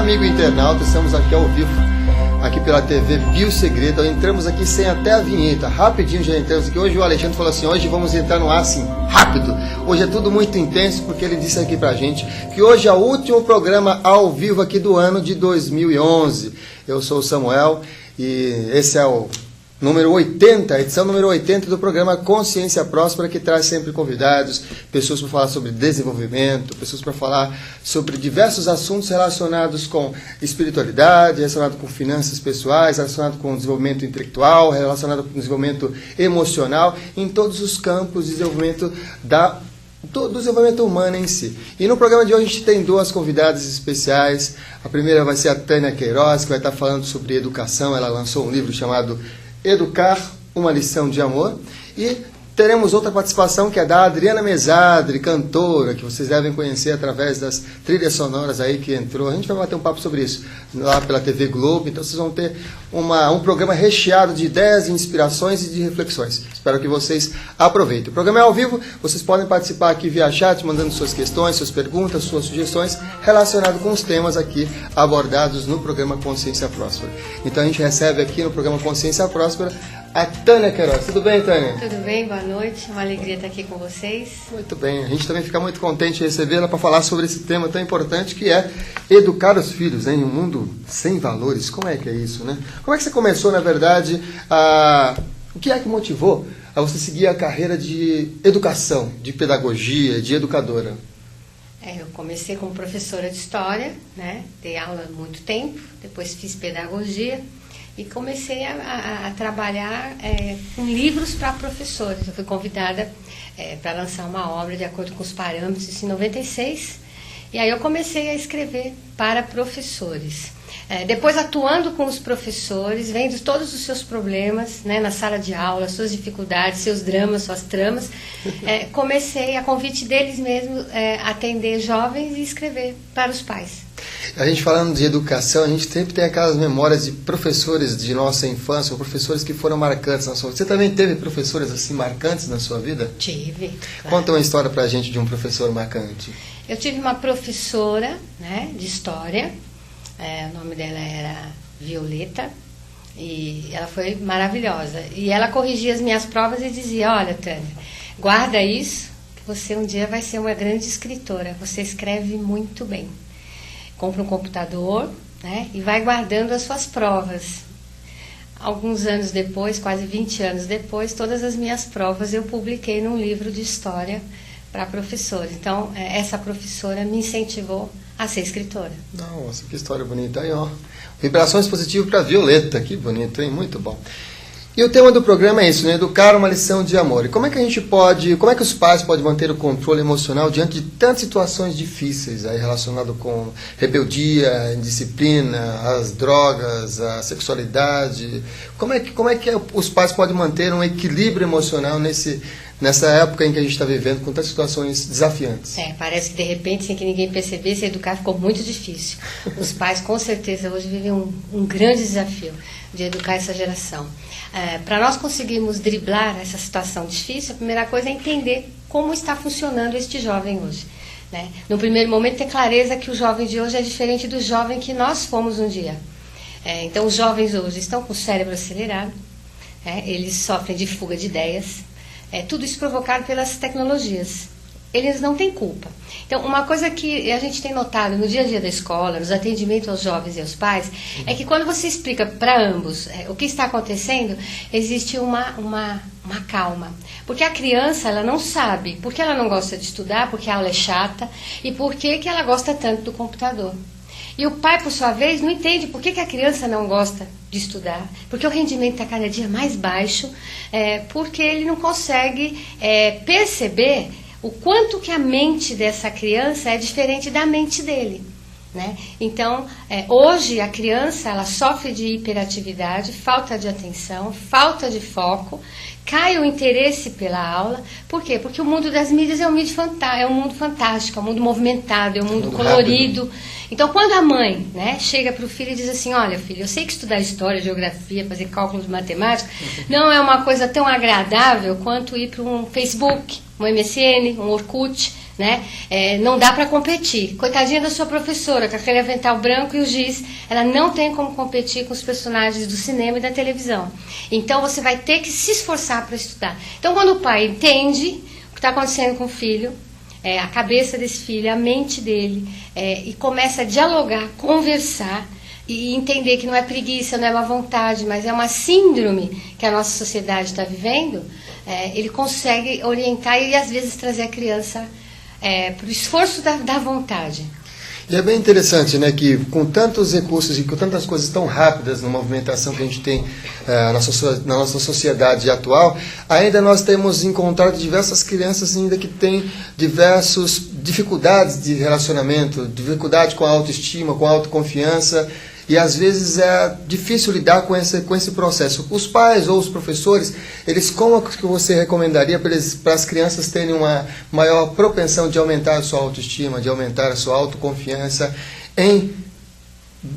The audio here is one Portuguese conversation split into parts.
amigo internauta, estamos aqui ao vivo, aqui pela TV Biosegredo. Entramos aqui sem até a vinheta, rapidinho já entramos aqui. Hoje o Alexandre falou assim, hoje vamos entrar no ar assim, rápido. Hoje é tudo muito intenso, porque ele disse aqui pra gente que hoje é o último programa ao vivo aqui do ano de 2011. Eu sou o Samuel e esse é o número 80, a edição número 80 do programa Consciência Próspera, que traz sempre convidados, pessoas para falar sobre desenvolvimento, pessoas para falar sobre diversos assuntos relacionados com espiritualidade, relacionados com finanças pessoais, relacionados com desenvolvimento intelectual, relacionado com desenvolvimento emocional, em todos os campos de desenvolvimento do desenvolvimento humano em si. E no programa de hoje a gente tem duas convidadas especiais. A primeira vai ser a Tânia Queiroz, que vai estar falando sobre educação. Ela lançou um livro chamado Educar, uma lição de amor. E teremos outra participação que é da Adriana Mesadri, cantora, que vocês devem conhecer através das trilhas sonoras aí que entrou. A gente vai bater um papo sobre isso lá pela TV Globo. Então vocês vão ter um programa recheado de ideias, de inspirações e de reflexões. Espero que vocês aproveitem. O programa é ao vivo, vocês podem participar aqui via chat, mandando suas questões, suas perguntas, suas sugestões relacionadas com os temas aqui abordados no programa Consciência Próspera. Então a gente recebe aqui no programa Consciência Próspera a Tânia Queiroz. Tudo bem, Tânia? Tudo bem, boa noite. Uma alegria estar aqui com vocês. Muito bem. A gente também fica muito contente de recebê-la para falar sobre esse tema tão importante que é educar os filhos, né, em um mundo sem valores. Como é que é isso, né? Como é que você começou, na verdade, o que é que motivou a você seguir a carreira de educação, de pedagogia, de educadora? Eu comecei como professora de história, né? Dei aula há muito tempo, depois fiz pedagogia. E comecei a trabalhar com livros para professores. Eu fui convidada para lançar uma obra de acordo com os parâmetros, isso em 96. E aí eu comecei a escrever para professores. Depois, atuando com os professores, vendo todos os seus problemas, né, na sala de aula, suas dificuldades, seus dramas, suas tramas, comecei, a convite deles mesmos, a atender jovens e escrever para os pais. A gente falando de educação, a gente sempre tem aquelas memórias de professores de nossa infância, ou professores que foram marcantes na sua vida. Você também teve professores assim marcantes na sua vida? Tive. Claro. Conta uma história pra gente de um professor marcante. Eu tive uma professora, né, de história, o nome dela era Violeta, e ela foi maravilhosa. E ela corrigia as minhas provas e dizia, olha, Tânia, guarda isso, que você um dia vai ser uma grande escritora, você escreve muito bem. Compra um computador, né, e vai guardando as suas provas. Alguns anos depois, quase 20 anos depois, todas as minhas provas eu publiquei num livro de história para professores. Então, essa professora me incentivou a ser escritora. Nossa, que história bonita aí, ó. Vibrações positivas para Violeta, que bonito, hein? Muito bom. E o tema do programa é isso, né? Educar, uma lição de amor. E como é que os pais podem manter o controle emocional diante de tantas situações difíceis aí relacionado com rebeldia, indisciplina, as drogas, a sexualidade? Como é que os pais podem manter um equilíbrio emocional nessa época em que a gente está vivendo com tantas situações desafiantes? Parece que de repente, sem que ninguém percebesse, educar ficou muito difícil. Os pais, com certeza, hoje vivem um grande desafio de educar essa geração. Para nós conseguirmos driblar essa situação difícil, a primeira coisa é entender como está funcionando este jovem hoje. Né? No primeiro momento, ter clareza que o jovem de hoje é diferente do jovem que nós fomos um dia. Então, os jovens hoje estão com o cérebro acelerado, eles sofrem de fuga de ideias, tudo isso provocado pelas tecnologias. Eles não têm culpa. Então, uma coisa que a gente tem notado no dia a dia da escola, nos atendimentos aos jovens e aos pais, é que quando você explica para ambos o que está acontecendo, existe uma calma. Porque a criança, ela não sabe por que ela não gosta de estudar, porque a aula é chata, e por que ela gosta tanto do computador. E o pai, por sua vez, não entende por que a criança não gosta de estudar, porque o rendimento está cada dia mais baixo, porque ele não consegue perceber o quanto que a mente dessa criança é diferente da mente dele. Né? Então, hoje a criança ela sofre de hiperatividade, falta de atenção, falta de foco, cai o interesse pela aula. Por quê? Porque o mundo das mídias é um mundo fantástico, é um mundo movimentado, é um mundo colorido. Rápido. Então, quando a mãe, né, chega para o filho e diz assim, olha, filho, eu sei que estudar história, geografia, fazer cálculo de matemática, não é uma coisa tão agradável quanto ir para um Facebook, um MSN, um Orkut, né? Não dá para competir. Coitadinha da sua professora, com aquele avental branco e o giz, ela não tem como competir com os personagens do cinema e da televisão. Então você vai ter que se esforçar para estudar. Então quando o pai entende o que está acontecendo com o filho, a cabeça desse filho, a mente dele, e começa a dialogar, conversar, e entender que não é preguiça, não é má vontade, mas é uma síndrome que a nossa sociedade está vivendo, ele consegue orientar e às vezes trazer a criança para o esforço da vontade. E é bem interessante, né, que com tantos recursos e com tantas coisas tão rápidas na movimentação que a gente tem na nossa sociedade atual, ainda nós temos encontrado diversas crianças ainda que têm diversas dificuldades de relacionamento, dificuldade com a autoestima, com a autoconfiança, e às vezes é difícil lidar com esse processo. Os pais ou os professores, como que você recomendaria para as crianças terem uma maior propensão de aumentar a sua autoestima, de aumentar a sua autoconfiança, em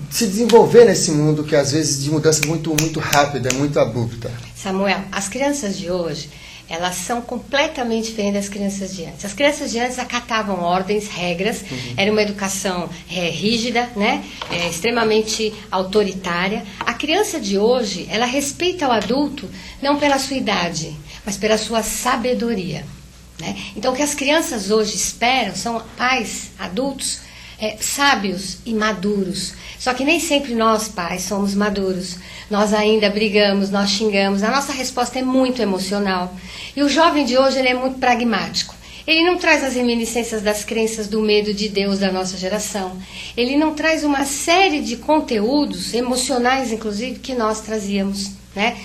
se desenvolver nesse mundo que às vezes de mudança muito, muito rápida, muito abrupta? Samuel, as crianças de hoje, elas são completamente diferentes das crianças de antes. As crianças de antes acatavam ordens, regras, era uma educação rígida, né? Extremamente autoritária. A criança de hoje, ela respeita o adulto não pela sua idade, mas pela sua sabedoria, né? Então, o que as crianças hoje esperam são pais, adultos, sábios e maduros. Só que nem sempre nós, pais, somos maduros. Nós ainda brigamos, nós xingamos. A nossa resposta é muito emocional. E o jovem de hoje, ele é muito pragmático. Ele não traz as reminiscências das crenças do medo de Deus da nossa geração. Ele não traz uma série de conteúdos emocionais, inclusive, que nós trazíamos, né?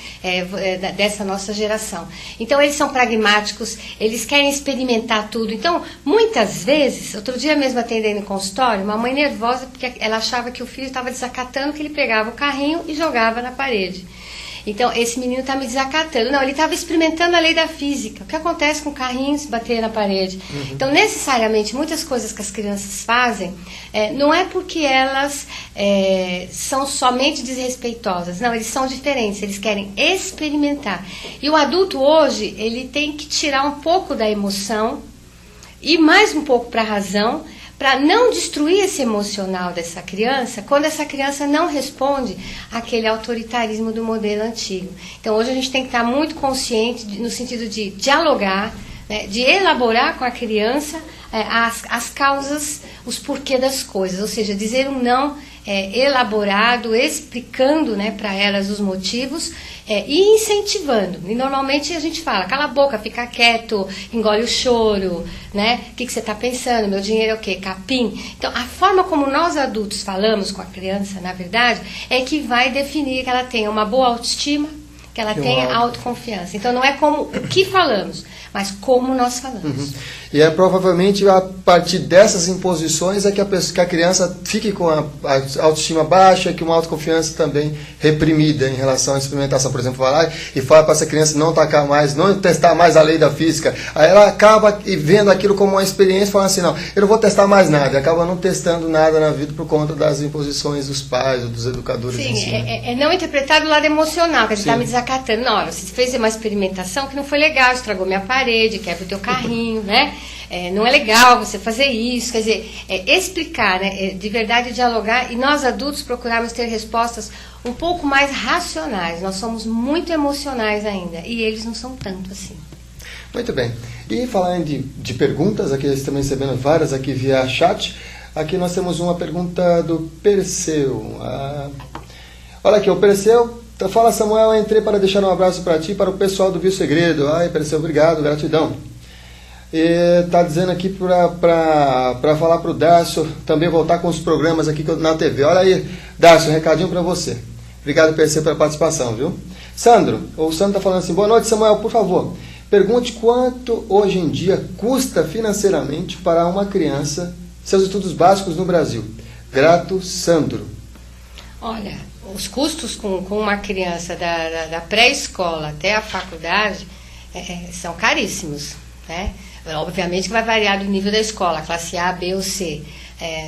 Dessa nossa geração. Então eles são pragmáticos, eles querem experimentar tudo. Então, muitas vezes, outro dia mesmo atendendo em consultório, uma mãe nervosa porque ela achava que o filho estava desacatando, que ele pegava o carrinho e jogava na parede. Então, esse menino está me desacatando. Não, ele estava experimentando a lei da física. O que acontece com carrinhos bater na parede? Então, necessariamente, muitas coisas que as crianças fazem, não é porque elas são somente desrespeitosas. Não, eles são diferentes. Eles querem experimentar. E o adulto hoje, ele tem que tirar um pouco da emoção e mais um pouco para a razão, para não destruir esse emocional dessa criança, quando essa criança não responde àquele autoritarismo do modelo antigo. Então, hoje a gente tem que estar muito consciente no sentido de dialogar, né, de elaborar com a criança as causas, os porquê das coisas, ou seja, dizer um não elaborado, explicando, né, para elas os motivos e incentivando. E normalmente a gente fala, cala a boca, fica quieto, engole o choro, né? O que você está pensando? Meu dinheiro é o quê? Capim? Então, a forma como nós adultos falamos com a criança, na verdade, é que vai definir que ela tenha uma boa autoestima, que ela tenha autoconfiança. Então, não é como o que falamos, mas como nós falamos. E provavelmente a partir dessas imposições é que a criança fique com a autoestima baixa, que uma autoconfiança também reprimida em relação à experimentação. Por exemplo, vai lá e fala para essa criança não tacar mais, não testar mais a lei da física. Aí ela acaba vendo aquilo como uma experiência, falando assim, não, eu não vou testar mais nada. E acaba não testando nada na vida por conta das imposições dos pais ou dos educadores. Sim, é não interpretar do lado emocional, que a gente está me desacatando. Não, olha, você fez uma experimentação que não foi legal, estragou minha parede, quebra o teu carrinho, né? Não é legal você fazer isso, quer dizer, explicar, né, de verdade dialogar, e nós adultos procurarmos ter respostas um pouco mais racionais. Nós somos muito emocionais ainda, e eles não são tanto assim. Muito bem. E falando de perguntas, aqui estamos recebendo várias aqui via chat. Aqui nós temos uma pergunta do Perseu. Olha aqui, o Perseu fala: Samuel, eu entrei para deixar um abraço para ti e para o pessoal do Viu Segredo. Ai, Perseu, obrigado, gratidão. E está dizendo aqui para falar para o Darcio também voltar com os programas aqui na TV. Olha aí, Darcio, um recadinho para você. Obrigado, PC, pela participação, viu? O Sandro está falando assim: boa noite, Samuel, por favor, pergunte quanto hoje em dia custa financeiramente para uma criança seus estudos básicos no Brasil. Grato, Sandro. Olha, os custos com uma criança da pré-escola até a faculdade são caríssimos, né? Obviamente que vai variar do nível da escola, classe A, B ou C.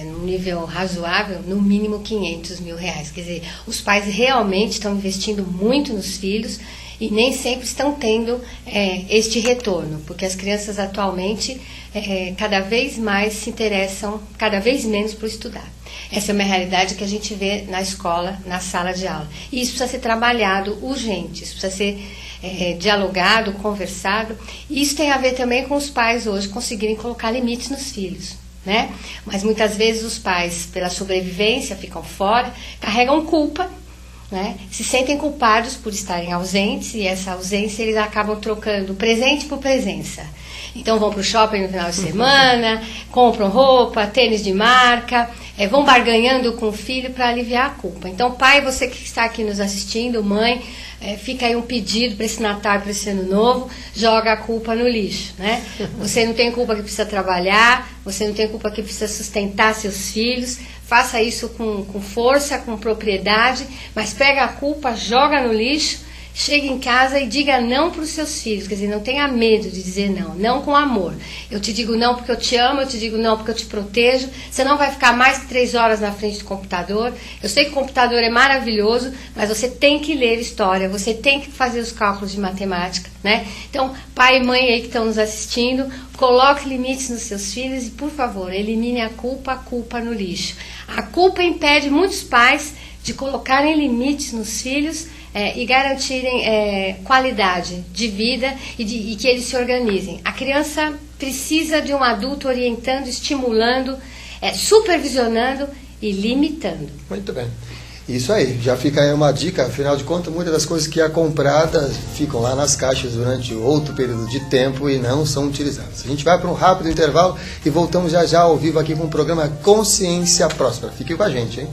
No nível razoável, no mínimo R$500 mil. Quer dizer, os pais realmente estão investindo muito nos filhos e nem sempre estão tendo este retorno, porque as crianças atualmente cada vez mais se interessam, cada vez menos por estudar. Essa é uma realidade que a gente vê na escola, na sala de aula. E isso precisa ser trabalhado urgente, isso precisa ser dialogado, conversado. E isso tem a ver também com os pais hoje conseguirem colocar limites nos filhos, né? Mas muitas vezes os pais, pela sobrevivência, ficam fora, carregam culpa, né? Se sentem culpados por estarem ausentes, e essa ausência eles acabam trocando presente por presença. Então vão para o shopping no final de semana, compram roupa, tênis de marca, vão barganhando com o filho para aliviar a culpa. Então, pai, você que está aqui nos assistindo, mãe, fica aí um pedido para esse Natal, para esse Ano Novo, joga a culpa no lixo, né? Você não tem culpa que precisa trabalhar, você não tem culpa que precisa sustentar seus filhos, faça isso com força, com propriedade, mas pega a culpa, joga no lixo, chega em casa e diga não para os seus filhos, quer dizer, não tenha medo de dizer não, não com amor. Eu te digo não porque eu te amo, eu te digo não porque eu te protejo, você não vai ficar mais que 3 horas na frente do computador. Eu sei que o computador é maravilhoso, mas você tem que ler história, você tem que fazer os cálculos de matemática, né? Então, pai e mãe aí que estão nos assistindo, coloque limites nos seus filhos e, por favor, elimine a culpa no lixo. A culpa impede muitos pais de colocarem limites nos filhos e garantirem qualidade de vida e que eles se organizem. A criança precisa de um adulto orientando, estimulando, supervisionando e limitando. Muito bem. Isso aí, já fica aí uma dica, afinal de contas, muitas das coisas que é comprada ficam lá nas caixas durante outro período de tempo e não são utilizadas. A gente vai para um rápido intervalo e voltamos já já ao vivo aqui com o programa Consciência Próspera. Fique com a gente, hein?